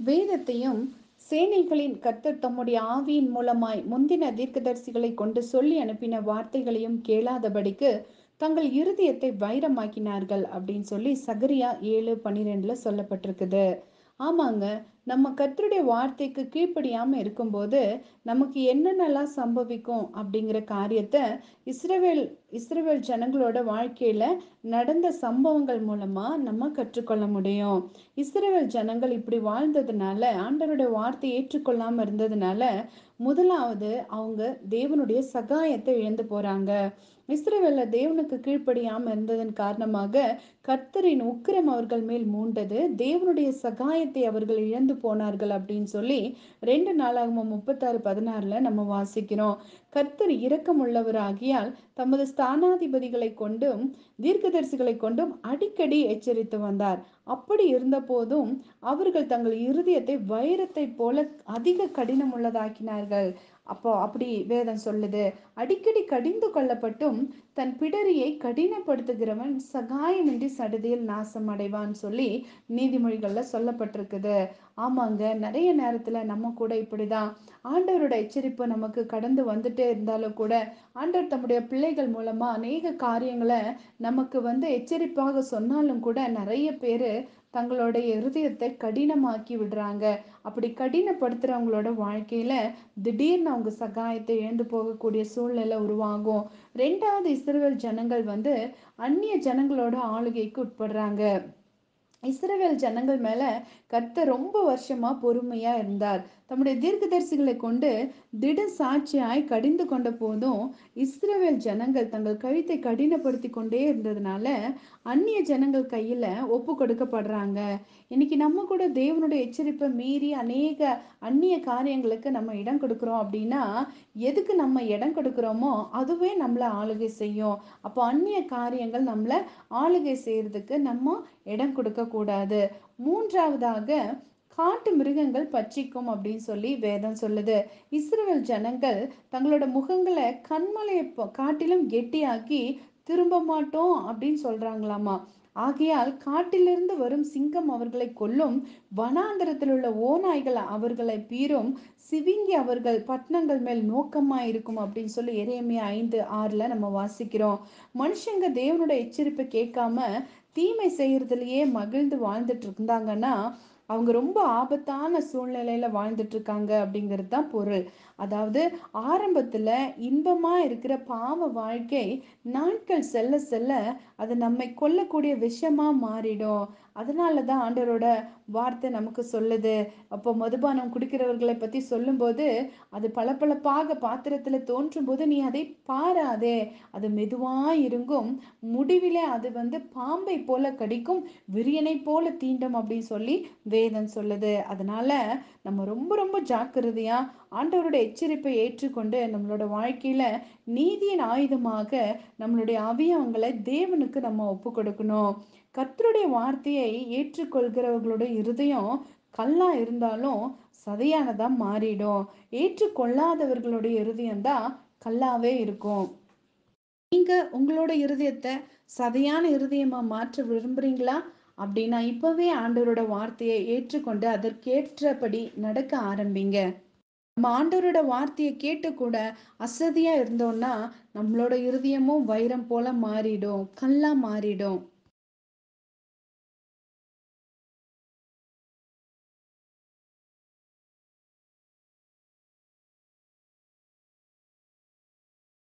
வேதத்தையும் சேனைகளின் கர்த்தர் தம்முடைய ஆவியின் மூலமாய் முந்தின தீர்க்கதரிசிகளை கொண்டு சொல்லி அனுப்பின வார்த்தைகளையும் கேளாதபடிக்கு தங்கள் இருதயத்தை வைரமாக்கினார்கள் அப்படின்னு சொல்லி சகரியா 7:12 சொல்லப்பட்டிருக்குது. ஆமாங்க. நம்ம கர்த்தருடைய வார்த்தைக்கு கீழ்ப்படியாம இருக்கும்போது நமக்கு என்னென்னலாம் சம்பவிக்கும் அப்படிங்கிற காரியத்தை இஸ்ரவேல் இஸ்ரவேல் ஜனங்களோட வாழ்க்கையில நடந்த சம்பவங்கள் மூலமா நம்ம கற்றுக்கொள்ள முடியும். இஸ்ரவேல் ஜனங்கள் இப்படி வாழ்ந்ததுனால, ஆண்டவருடைய வார்த்தையை ஏற்றுக்கொள்ளாம இருந்ததுனால, முதலாவது அவங்க தேவனுடைய சகாயத்தை இழந்து போறாங்க. இஸ்ரவேலர் தேவனுக்கு கீழ்ப்படியாம இருந்ததன் காரணமாக கர்த்தரின் உக்கிரம் அவர்கள் மேல் மூண்டது. தேவனுடைய சகாயத்தை அவர்கள் இழந்து போனார்கள் அப்படின்னு சொல்லி 2 நாளாகமம் 36:16 நம்ம வாசிக்கிறோம். கர்த்தர் இரக்கமுள்ளவராகியால் தமது ஸ்தானாதிபதிகளை கொண்டும் தீர்க்கதரிசிகளை கொண்டும் அடிக்கடி எச்சரித்து வந்தார். அப்படி இருந்த போதும் அவர்கள் தங்கள் இருதயத்தை வைரத்தை போல அதிக கடினம் உள்ளதாக்கினார்கள். அப்போ அப்படி வேதம் சொல்லுது. அடிக்கடி கடிந்து கொள்ளப்பட்டும் தன் பிடரியை கடினப்படுத்துகிறவன் சகாயமின்றி சடுதியில் நாசம் அடைவான்னு சொல்லி நீதிமொழிகள்ல சொல்லப்பட்டிருக்குது. ஆமாங்க, நிறைய நேரத்துல நம்ம கூட இப்படிதான் ஆண்டவரோட எச்சரிப்பு நமக்கு கடந்து வந்துட்டே இருந்தாலும் கூட ஆண்டவர் தம்முடைய பிள்ளைகள் மூலமா அநேக காரியங்களை நமக்கு எச்சரிப்பாக சொன்னாலும் கூட நிறைய பேரு தங்களுடைய இருதயத்தை கடினமாக்கி விடுறாங்க. அப்படி கடினப்படுத்துறவங்களோட வாழ்க்கையில திடீர்னு அவங்க சகாயத்தை இழந்து போகக்கூடிய சூழ்நிலை உருவாகும். ரெண்டாவது, இஸ்ரவேல் ஜனங்கள் அந்நிய ஜனங்களோட ஆளுகைக்கு உட்படுறாங்க. இஸ்ரவேல் ஜனங்கள் மேல கர்த்தர் ரொம்ப வருஷமா பொறுமையா இருந்தார். தம்முடைய தீர்க்கதரிசிகளை கொண்டு திட சாட்சியாய் கடிந்து கொண்ட போதும் இஸ்ரவேல் ஜனங்கள் தங்கள் கழுத்தை கடினப்படுத்தி கொண்டே இருந்ததுனால அந்நிய ஜனங்கள் கையில ஒப்பு கொடுக்கப்படுறாங்க. இன்னைக்கு நம்ம கூட தேவனுடைய எச்சரிப்பை மீறி அநேக அந்நிய காரியங்களுக்கு நம்ம இடம் கொடுக்கிறோம் அப்படின்னா, எதுக்கு நம்ம இடம் கொடுக்கிறோமோ அதுவே நம்மளை ஆளுகை செய்யும். அப்போ அந்நிய காரியங்கள் நம்மளை ஆளுகை செய்யறதுக்கு நம்ம இடம் கொடுக்க கூடாது. மூன்றாவதாக, காட்டு மிருகங்கள் பட்சிக்கும் அப்படின்னு சொல்லி வேதம் சொல்லுது. இஸ்ரவேல் ஜனங்கள் தங்களோட முகங்களை கண்மலையை காட்டிலும் கெட்டியாக்கி திரும்ப மாட்டோம் அப்படின்னு சொல்றாங்களாமா. ஆகையால் காட்டிலிருந்து வரும் சிங்கம் அவர்களை கொல்லும், வனாந்தரத்தில் உள்ள ஓநாய்கள் அவர்களை பீரும், சிவிங்கி அவர்கள் பட்டணங்கள் மேல் நோக்கமா இருக்கும் அப்படின்னு சொல்லி எரேமியா 5:6 நம்ம வாசிக்கிறோம். மனுஷங்க தேவனுடைய எச்சரிப்பை கேட்காம தீமை செய்யறதுலயே மகிழ்ந்து வாழ்ந்துட்டு இருந்தாங்கன்னா அவங்க ரொம்ப ஆபத்தான சூழ்நிலையில வாழ்ந்துட்டு இருக்காங்க அப்படிங்கிறது தான் பொருள். அதாவது ஆரம்பத்துல இன்பமா இருக்கிற பாவ வாழ்க்கை நாட்கள் செல்ல செல்ல அது நம்மை கொல்லக்கூடிய விஷமா மாறிடும். அதனாலதான் ஆண்டவரோட வார்த்தை நமக்கு சொல்லுது. அப்போ மதுபானம் குடிக்கிறவர்களை பத்தி சொல்லும்போது, அது பளபளப்பாக பாத்திரத்துல தோன்றும் போது நீ அதை பாராதே, அது மெதுவா இருங்கும், முடிவிலே அது பாம்பை போல கடிக்கும், விரியனை போல தீண்டும் அப்படின்னு சொல்லி வேதம் சொல்லுது. அதனால நம்ம ரொம்ப ரொம்ப ஜாக்கிரதையா ஆண்டவருடைய எச்சரிப்பை ஏற்றுக்கொண்டு நம்மளோட வாழ்க்கையில நீதியின் ஆயுதமாக நம்மளுடைய அவயவங்களை தேவனுக்கு நம்ம ஒப்பு கொடுக்கணும். கர்த்தருடைய வார்த்தையை ஏற்றுக்கொள்கிறவர்களோட இருதயம் கல்லா இருந்தாலும் சதையானதா மாறிடும். ஏற்றுக்கொள்ளாதவர்களுடைய இருதயம் தான் கல்லாவே இருக்கும். நீங்க உங்களோட இருதயத்தை சதையான இருதயமா மாற்ற விரும்புறீங்களா? அப்படின்னா இப்பவே ஆண்டவரோட வார்த்தையை ஏற்றுக்கொண்டு அதற்கேற்றபடி நடக்க ஆரம்பிங்க. நம்ம ஆண்டவரோட வார்த்தையை கேட்டு கூட அசதியா இருந்தோம்னா நம்மளோட இருதயமும் வைரம் போல மாறிடும், கல்லா மாறிடும்.